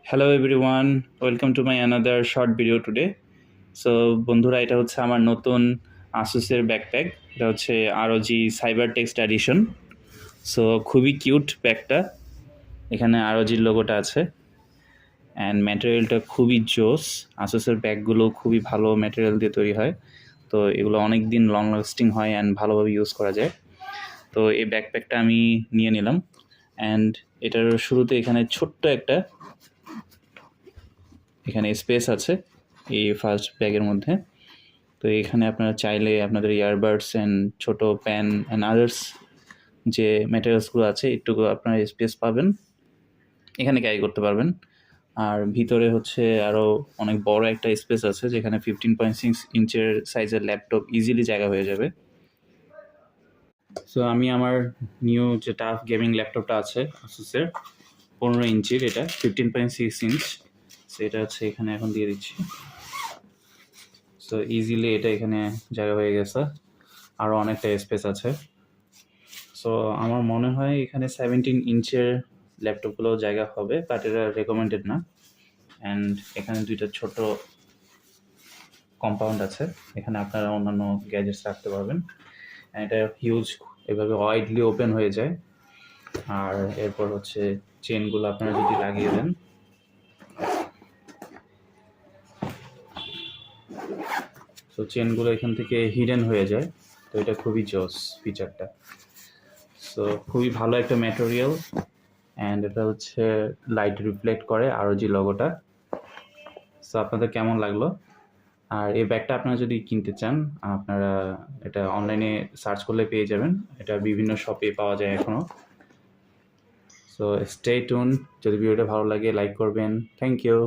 Hello everyone, welcome to my another short video today. So বন্ধুরা, এটা হচ্ছে আমার নতুন আসুসের ব্যাকপ্যাক। এটা হচ্ছে ROG cyber text edition. So খুবই কিউট ব্যাগটা। এখানে ROGর লোগোটা আছে অ্যান্ড ম্যাটেরিয়ালটা খুবই জোস। আসুসের ব্যাগগুলো খুবই ভালো ম্যাটেরিয়াল দিয়ে তৈরি হয়, তো এগুলো অনেক দিন লং লাস্টিং হয় অ্যান্ড ভালোভাবে ইউজ করা যায়। তো এই ব্যাকপ্যাকটা আমি নিয়ে নিলাম অ্যান্ড এটার শুরুতে এখানে ছোট্ট একটা এখানে স্পেস আছে এই ফার্স্ট ব্যাগের মধ্যে। তো এখানে আপনারা চাইলে আপনাদের ইয়ারবাডস অ্যান্ড ছোটো প্যান অ্যান্ড আদার্স যে ম্যাটেরিয়ালসগুলো আছে একটু আপনারা স্পেস পাবেন, এখানে ক্যারি করতে পারবেন। আর ভিতরে হচ্ছে আরও অনেক বড় একটা স্পেস আছে যেখানে 15.6 ইঞ্চের সাইজের ল্যাপটপ ইজিলি জায়গা হয়ে যাবে। সো আমি আমার নিউ যে টাফ গেমিং ল্যাপটপটা আছে আসুসের 15 ইঞ্চির, এটা 15.6 ইঞ্চ, সো এটা হচ্ছে এখানে এখন দিয়ে দিচ্ছি। সো ইজিলি এটা এখানে জায়গা হয়ে গেছে, আরও অনেকটা স্পেস আছে। সো আমার মনে হয় এখানে 17 ইঞ্চের ল্যাপটপগুলো জায়গা হবে, বাট এটা রেকমেন্ডেড না। অ্যান্ড এখানে দুইটা ছোট কম্পাউন্ড আছে, এখানে আপনারা অন্যান্য গ্যাজেটস রাখতে পারবেন। এটা হিউজ, এভাবে ওয়াইডলি ওপেন হয়ে যায়। আর এরপর হচ্ছে চেনগুলো আপনারা যদি লাগিয়ে দেন, তো চেনগুলো এখান থেকে হিডেন হয়ে যায়। তো এটা খুবই জোস ফিচারটা। সো খুবই ভালো একটা ম্যাটেরিয়াল অ্যান্ড এটা হচ্ছে লাইট রিফ্লেক্ট করে ROG লোগোটা। সো আপনাদের কেমন লাগলো? আর এই ব্যাগটা আপনারা যদি কিনতে চান, আপনারা এটা অনলাইনে সার্চ করলে পেয়ে যাবেন। এটা বিভিন্ন শপে পাওয়া যায় এখনও। So stay tuned. যদি ভিডিওটা ভালো লাগে লাইক করবেন। Thank you.